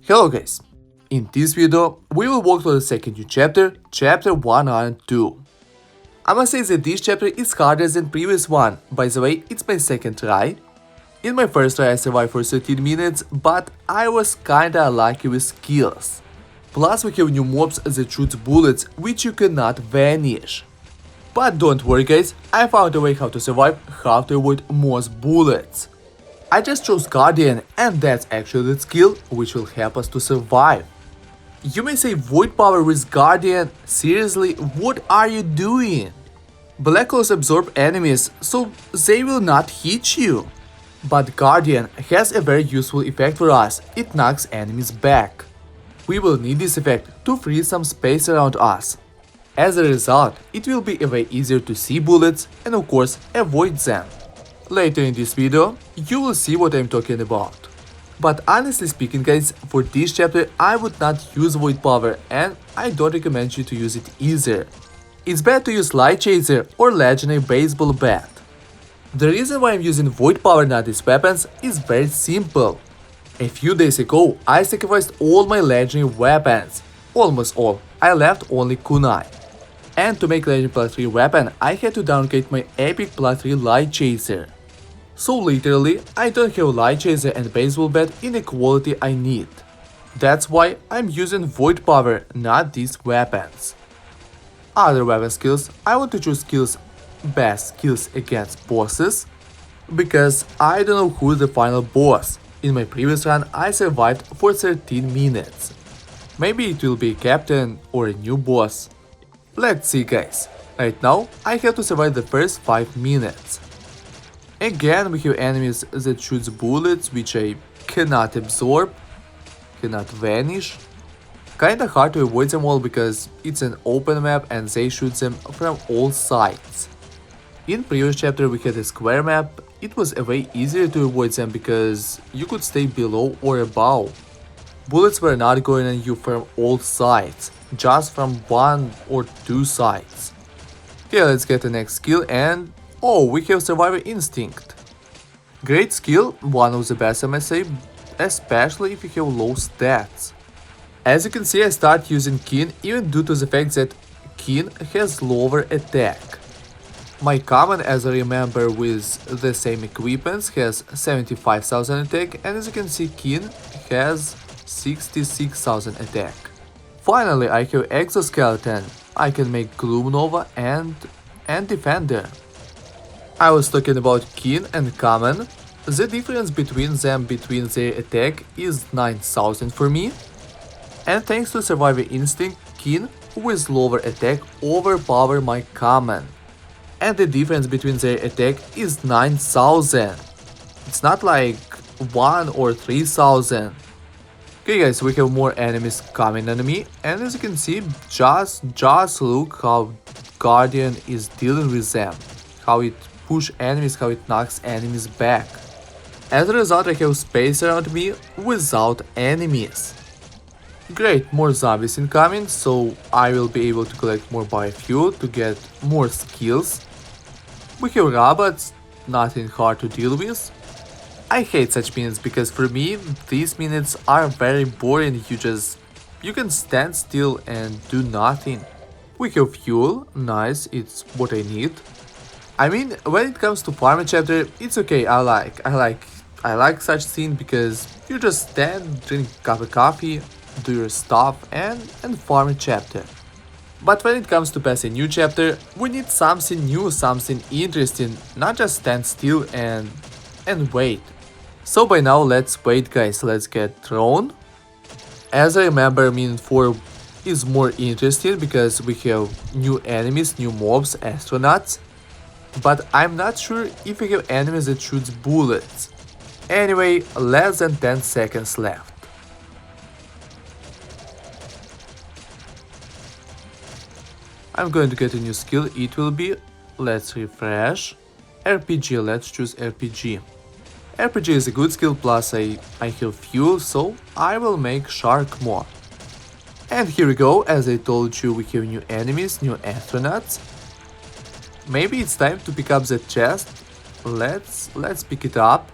Hello guys, in this video we will walk through the second new chapter, chapter 102. I must say that this chapter is harder than previous one, by the way it's my second try. In my first try I survived for 13 minutes, but I was kinda unlucky with skills. Plus we have new mobs that shoot bullets which you cannot vanish. But don't worry guys, I found a way how to survive, how to avoid most bullets. I just chose Guardian, and that's actually the skill which will help us to survive. You may say Void Power with Guardian? Seriously, what are you doing? Black holes absorb enemies, so they will not hit you. But Guardian has a very useful effect for us, it knocks enemies back. We will need this effect to free some space around us. As a result, it will be way easier to see bullets and of course avoid them. Later in this video, you will see what I'm talking about. But honestly speaking guys, for this chapter I would not use Void Power and I don't recommend you to use it either. It's better to use Light Chaser or Legendary Baseball Bat. The reason why I'm using Void Power, not these weapons, is very simple. A few days ago I sacrificed all my legendary weapons. Almost all, I left only Kunai. And to make Legendary Plus 3 weapon, I had to downgrade my Epic Plus 3 Light Chaser. So literally, I don't have Light Chaser and Baseball Bat in the quality I need. That's why I'm using Void Power, not these weapons. Other weapon skills, I want to choose best skills against bosses, because I don't know who is the final boss. In my previous run, I survived for 13 minutes. Maybe it will be a captain or a new boss. Let's see guys. Right now, I have to survive the first 5 minutes. Again, we have enemies that shoot bullets which I cannot absorb, cannot vanish. Kinda hard to avoid them all because it's an open map and they shoot them from all sides. In previous chapter we had a square map, it was way easier to avoid them because you could stay below or above. Bullets were not going on you from all sides, just from one or two sides. Okay, let's get the next skill and oh, we have Survivor Instinct. Great skill, one of the best I must say, especially if you have low stats. As you can see I start using Keen even due to the fact that Keen has lower attack. My common, as I remember with the same equipments, has 75,000 attack and as you can see Keen has 66,000 attack. Finally I have Exoskeleton, I can make Gloom Nova and Defender. I was talking about Keen and Common. The difference between them between their attack is 9,000 for me. And thanks to Survivor Instinct, Keen with lower attack overpower my Common. And the difference between their attack is 9,000. It's not like 1 or 3,000. Okay guys, we have more enemies coming on me. And as you can see, just look how Guardian is dealing with them. How it push enemies, how it knocks enemies back. As a result I have space around me without enemies. Great, more zombies incoming, so I will be able to collect more biofuel to get more skills. We have robots, nothing hard to deal with. I hate such minutes because for me these minutes are very boring, you can stand still and do nothing. We have fuel, nice, it's what I need. I mean, when it comes to farming chapter, it's okay, I like such scene because you just stand, drink a cup of coffee, do your stuff and farm a chapter. But when it comes to pass a new chapter, we need something new, something interesting, not just stand still and wait. So by now let's wait guys, let's get thrown. As I remember, minute 4 is more interesting because we have new enemies, new mobs, astronauts. But I'm not sure if we have enemies that shoot bullets. Anyway, less than 10 seconds left. I'm going to get a new skill, it will be, let's refresh, RPG, let's choose RPG. RPG is a good skill, plus I have fuel, so I will make Shark more. And here we go, as I told you we have new enemies, new astronauts. Maybe it's time to pick up the chest. Let's pick it up.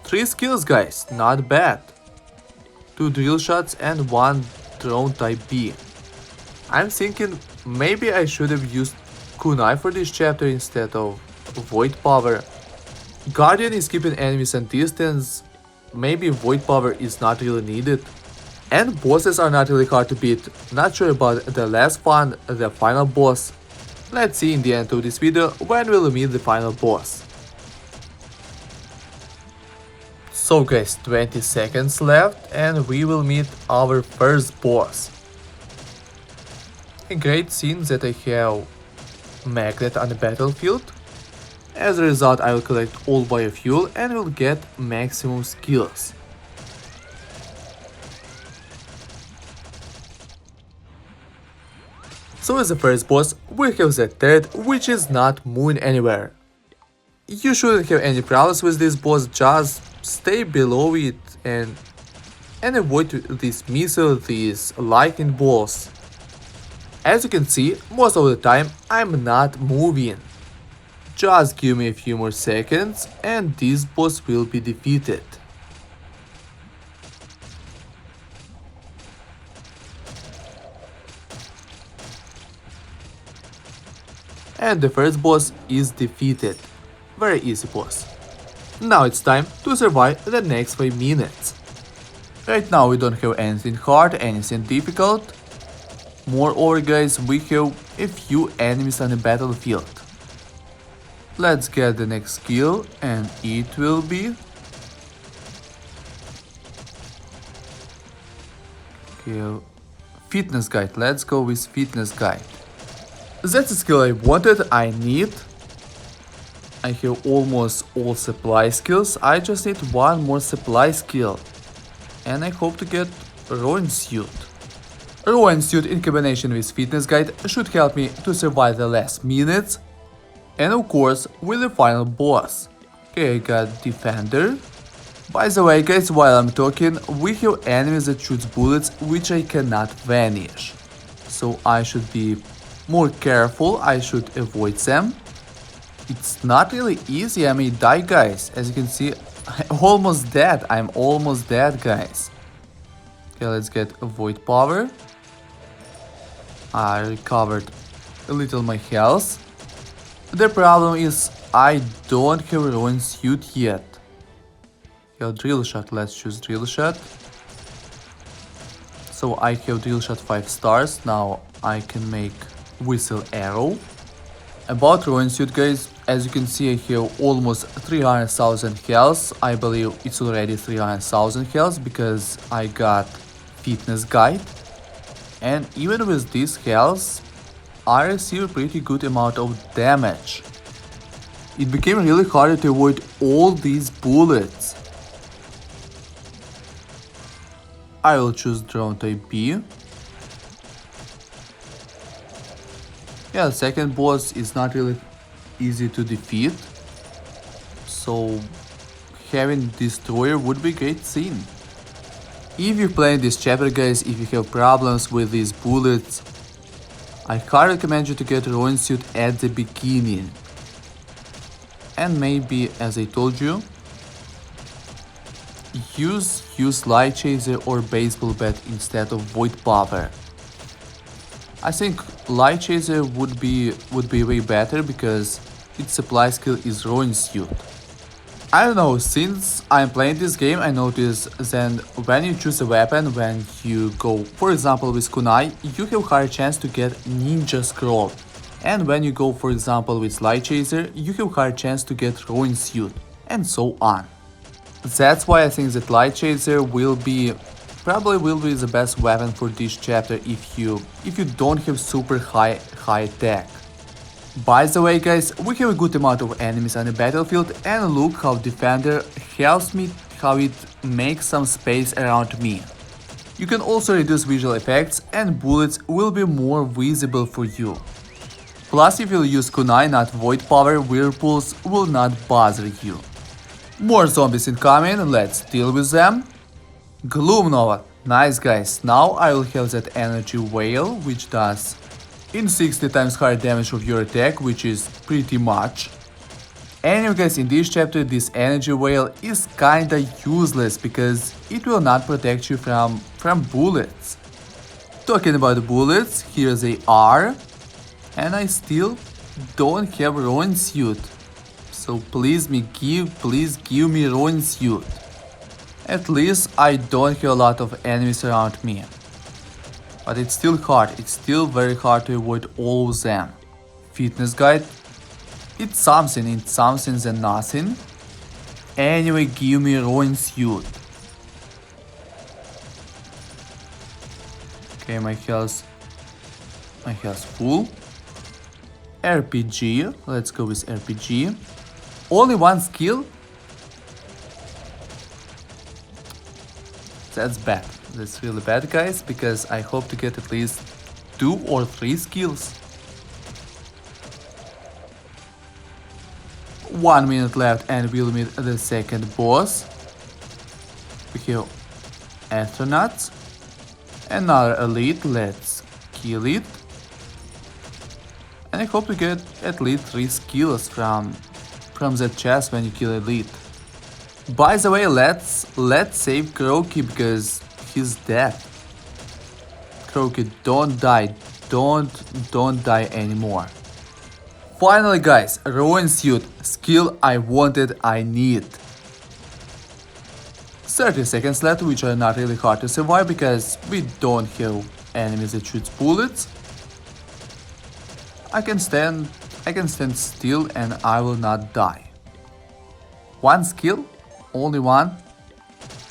3 skills guys, not bad. 2 drill shots and 1 drone type B. I'm thinking maybe I should have used kunai for this chapter instead of void power. Guardian is keeping enemies at distance, maybe void power is not really needed. And bosses are not really hard to beat, not sure about the last one, the final boss. Let's see in the end of this video when we'll meet the final boss. So guys, 20 seconds left and we will meet our first boss. A great scene that I have magnet on the battlefield. As a result, I will collect all biofuel and will get maximum skills. So as the first boss, we have the third, which is not moving anywhere. You shouldn't have any problems with this boss, just stay below it and avoid this missile, these lightning balls. As you can see, most of the time I'm not moving. Just give me a few more seconds and this boss will be defeated. And the first boss is defeated. Very easy boss. Now it's time to survive the next 5 minutes. Right now we don't have anything hard, anything difficult. Moreover guys, we have a few enemies on the battlefield. Let's get the next skill and it will be... Okay, fitness guide, let's go with fitness guide. That's the skill I wanted, I need. I have almost all supply skills, I just need one more supply skill. And I hope to get Ruin Suit. Ruin Suit in combination with fitness guide should help me to survive the last minutes. And of course with the final boss. Okay, I got Defender. By the way guys, while I'm talking, we have enemies that shoots bullets which I cannot vanish. So I should be more careful, I should avoid them. It's not really easy, I may die guys, as you can see, I'm almost dead, guys. Okay, let's get Void Power. I recovered a little my health. The problem is I don't have Ruin Suit yet. Okay, Drill Shot, let's choose Drill Shot. So I have Drill Shot 5 stars, now I can make Whistle Arrow. About Ruin Suit guys, as you can see I have almost 300,000 health, I believe it's already 300,000 health because I got Fitness Guide. And even with this health, I receive a pretty good amount of damage. It became really hard to avoid all these bullets. I will choose Drone Type B. Yeah, the second boss is not really easy to defeat, so having Destroyer would be a great thing. If you're playing this chapter guys, if you have problems with these bullets, I highly recommend you to get Ruin Suit at the beginning. And maybe, as I told you, use Light Chaser or Baseball Bat instead of Void Power. I think Light Chaser would be way better because its supply skill is Ruin Suit. I don't know, since I'm playing this game I notice that when you choose a weapon, when you go for example with kunai, you have higher chance to get Ninja Scroll. And when you go for example with Light Chaser, you have higher chance to get Ruin Suit, and so on. That's why I think that Light Chaser probably will be the best weapon for this chapter if you don't have super high attack. By the way guys, we have a good amount of enemies on the battlefield and look how Defender helps me, how it makes some space around me. You can also reduce visual effects and bullets will be more visible for you. Plus if you use kunai, not Void Power, whirlpools will not bother you. More zombies incoming, let's deal with them. Gloom Nova, nice guys, now I will have that energy whale, which does in 60 times higher damage of your attack, which is pretty much. Anyway guys, in this chapter this energy whale is kinda useless because it will not protect you from bullets. Talking about the bullets, here they are, and I still don't have Ronin suit. So please give me Ronin suit. At least I don't have a lot of enemies around me. But it's still hard, it's still very hard to avoid all of them. Fitness guide, it's something than nothing. Anyway, give me Ronin suit. Okay, my health full. RPG, let's go with RPG. Only one skill? That's bad. That's really bad, guys, because I hope to get at least 2 or 3 skills. 1 minute left and we'll meet the second boss. We have astronauts. Another elite, let's kill it. And I hope to get at least 3 skills from that chest when you kill elite. By the way, let's save Croaky because he's dead. Croaky, don't die. Don't die anymore. Finally guys, Ronin suit, skill I wanted, I need. 30 seconds left, which are not really hard to survive because we don't have enemies that shoots bullets. I can stand still and I will not die. 1 skill? Only 1?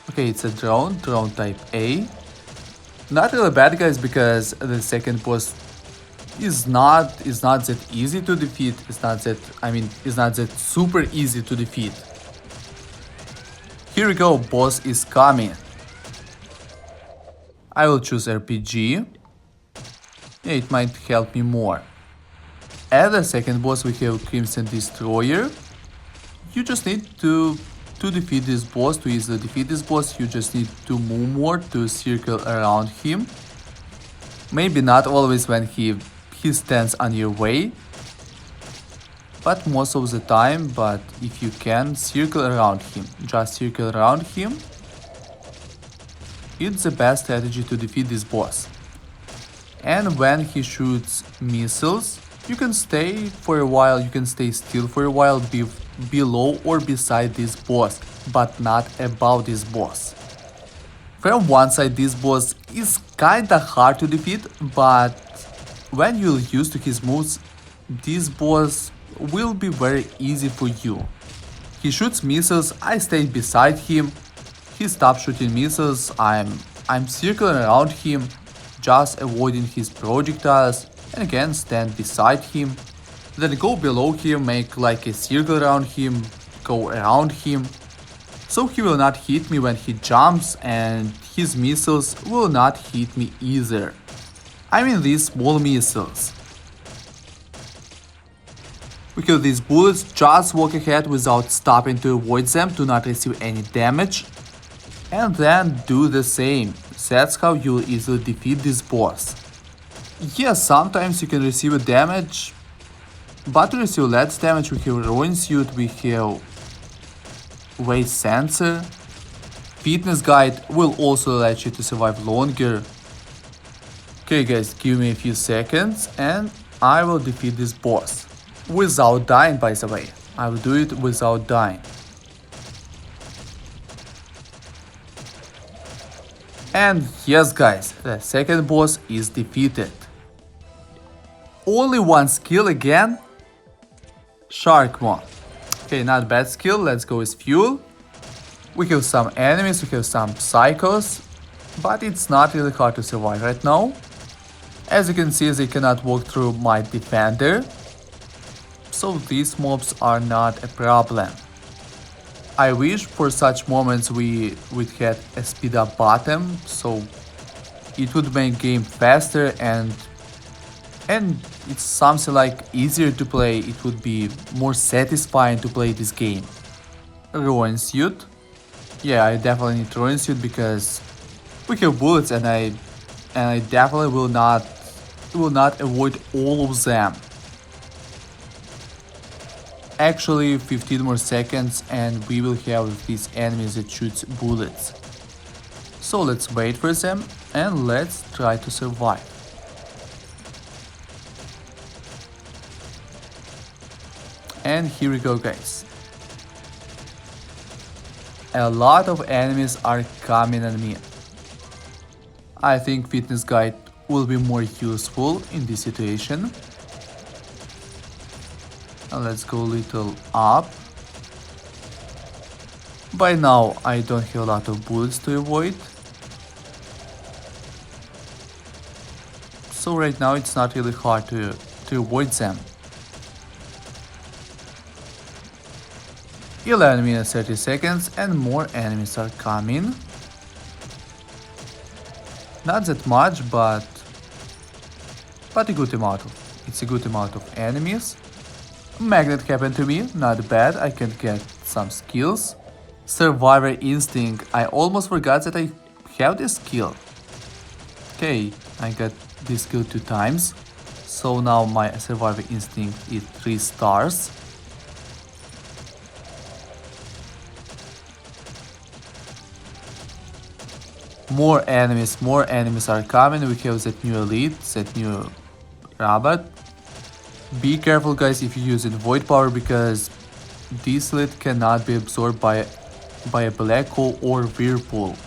Okay, it's a drone type A. Not really bad guys because the second boss is not that easy to defeat. It's not that super easy to defeat. Here we go, boss is coming. I will choose RPG. Yeah, it might help me more. At the second boss we have Crimson Destroyer. You just need to defeat this boss, to easily defeat this boss, you just need to move more, to circle around him. Maybe not always when he stands on your way, but most of the time. But if you can, circle around him, just circle around him. It's the best strategy to defeat this boss. And when he shoots missiles, you can stay for a while, you can stay still for a while, below or beside this boss, but not above this boss. From one side this boss is kinda hard to defeat, but when you're used to his moves, this boss will be very easy for you. He shoots missiles, I stay beside him, he stops shooting missiles, I'm circling around him, just avoiding his projectiles, and again stand beside him, then go below him, make like a circle around him, go around him, so he will not hit me when he jumps and his missiles will not hit me either. I mean these small missiles. We kill these bullets, just walk ahead without stopping to avoid them, to not receive any damage, and then do the same. That's how you'll easily defeat this boss. Yes, sometimes you can receive a damage, but to receive less damage we have Ronin suit, we have weight sensor, fitness guide will also let you to survive longer. Okay guys, give me a few seconds and I will defeat this boss. Without dying, by the way. I will do it without dying. And yes guys, the second boss is defeated. Only 1 skill again? Shark one. Okay, not bad skill, let's go with fuel. We have some enemies, we have some psychos, but it's not really hard to survive right now. As you can see, they cannot walk through my defender, so these mobs are not a problem. I wish for such moments we would had a speed up button, so it would make game faster and it's something like easier to play, it would be more satisfying to play this game. Ronin suit. Yeah, I definitely need Ronin suit because we have bullets and I definitely will not avoid all of them. Actually 15 more seconds and we will have these enemies that shoots bullets. So let's wait for them and let's try to survive. And here we go, guys. A lot of enemies are coming at me. I think fitness guide will be more useful in this situation. And let's go a little up. By now I don't have a lot of bullets to avoid. So right now it's not really hard to avoid them. 11 minutes 30 seconds and more enemies are coming. Not that much, but a good amount it's a good amount of enemies. Magnet happened to me, not bad, I can get some skills. Survivor instinct, I almost forgot that I have this skill. Okay, I got this skill 2 times. So now my survivor instinct is 3 stars. More enemies are coming. We have that new elite, that new robot. Be careful, guys, if you use void power, because this elite cannot be absorbed by a black hole or whirlpool.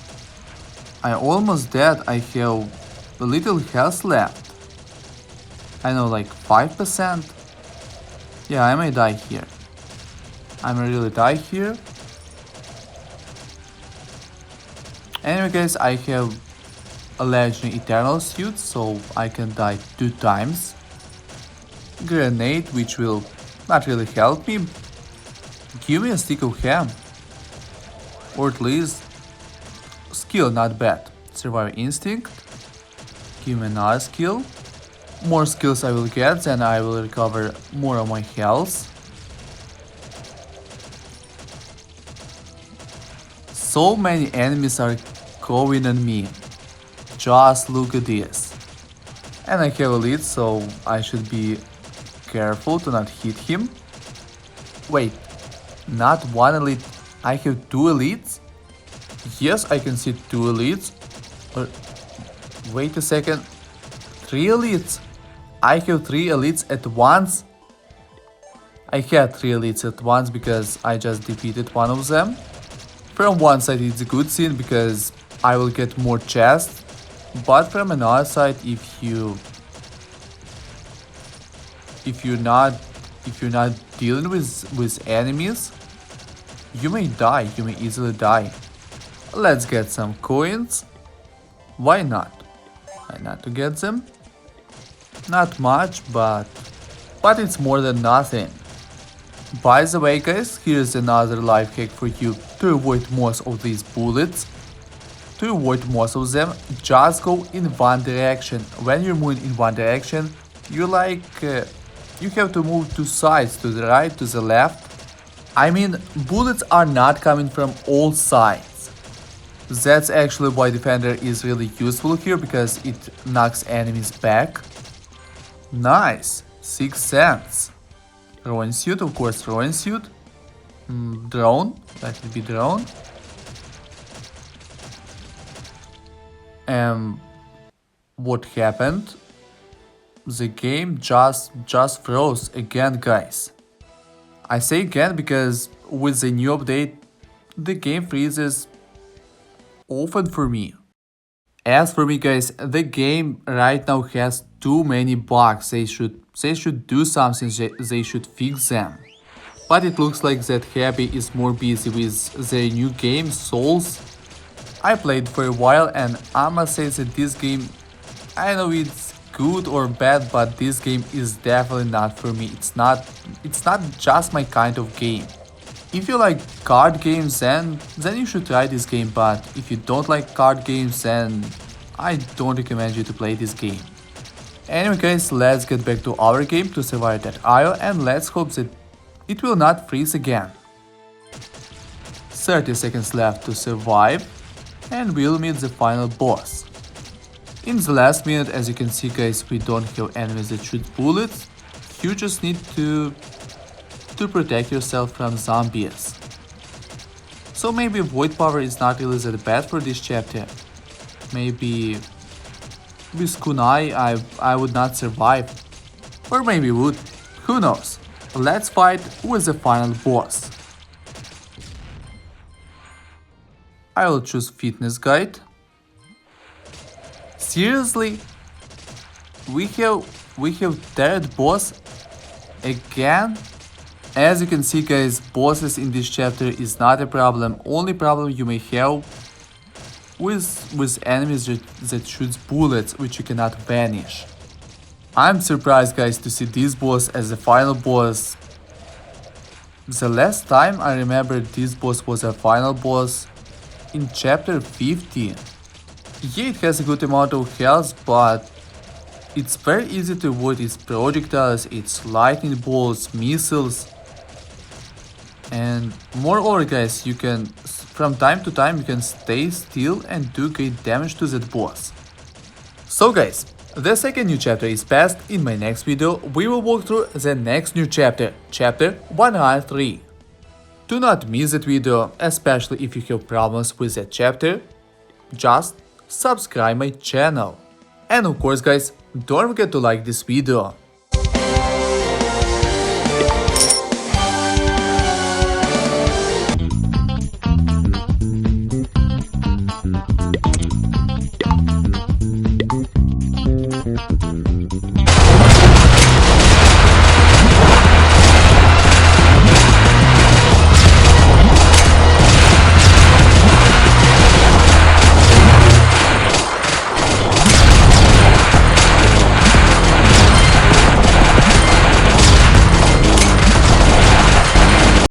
I almost dead. I have a little health left. I know, like 5%. Yeah, I may die here. I may really die here. Anyway, guys, I have a legendary eternal suit, so I can die 2 times. Grenade, which will not really help me. Give me a stick of ham. Or at least skill, not bad. Survival instinct. Give me another skill. More skills I will get, then I will recover more of my health. So many enemies are going on me. Just look at this. And I have a lead, so I should be careful to not hit him. Wait, not one elite. I have 2 elites? Yes, I can see 2 elites. Or wait a second. 3 elites? I have 3 elites at once? I had 3 elites at once because I just defeated one of them. From one side it's a good thing because I will get more chests, but from another side, if you're not dealing with enemies, you may die, you may easily die. Let's get some coins. Why not? Why not to get them? Not much, but it's more than nothing. By the way, guys, here's another life hack for you to avoid most of these bullets. To avoid most of them, just go in one direction. When you're moving in one direction, you have to move 2 sides, to the right, to the left. I mean, bullets are not coming from all sides. That's actually why Defender is really useful here, because it knocks enemies back. Nice, 6 cents. Throwing suit, of course, throwing suit. Drone, that would be drone. What happened? The game just froze again, guys. I say again because with the new update, the game freezes often for me. As for me, guys, the game right now has too many bugs. They should do something, they should fix them. But it looks like that Happy is more busy with the new game, Souls. I played for a while and I must say that this game, I know it's good or bad, but this game is definitely not for me. It's not just my kind of game. If you like card games, then you should try this game, but if you don't like card games, then I don't recommend you to play this game. Anyway, guys, let's get back to our game, to Survivorio, and let's hope that it will not freeze again. 30 seconds left to survive, and we'll meet the final boss. In the last minute, as you can see, guys, we don't have enemies that shoot bullets. You just need to to protect yourself from zombies. So maybe void power is not really that bad for this chapter. Maybe with kunai I would not survive. Or maybe would. Who knows? Let's fight with the final boss. I will choose fitness guide. Seriously? We have third boss again? As you can see guys, bosses in this chapter is not a problem. Only problem you may have with enemies that shoots bullets which you cannot vanish. I'm surprised guys to see this boss as the final boss. The last time I remember this boss was a final boss in chapter 50. Yeah, it has a good amount of health, but it's very easy to avoid its projectiles, its lightning bolts, missiles. And moreover guys, you can from time to time you can stay still and do great damage to that boss. So guys, the second new chapter is passed. In my next video we will walk through the next new chapter, chapter 103. Do not miss that video, especially if you have problems with that chapter. Just subscribe my channel. And of course guys, don't forget to like this video.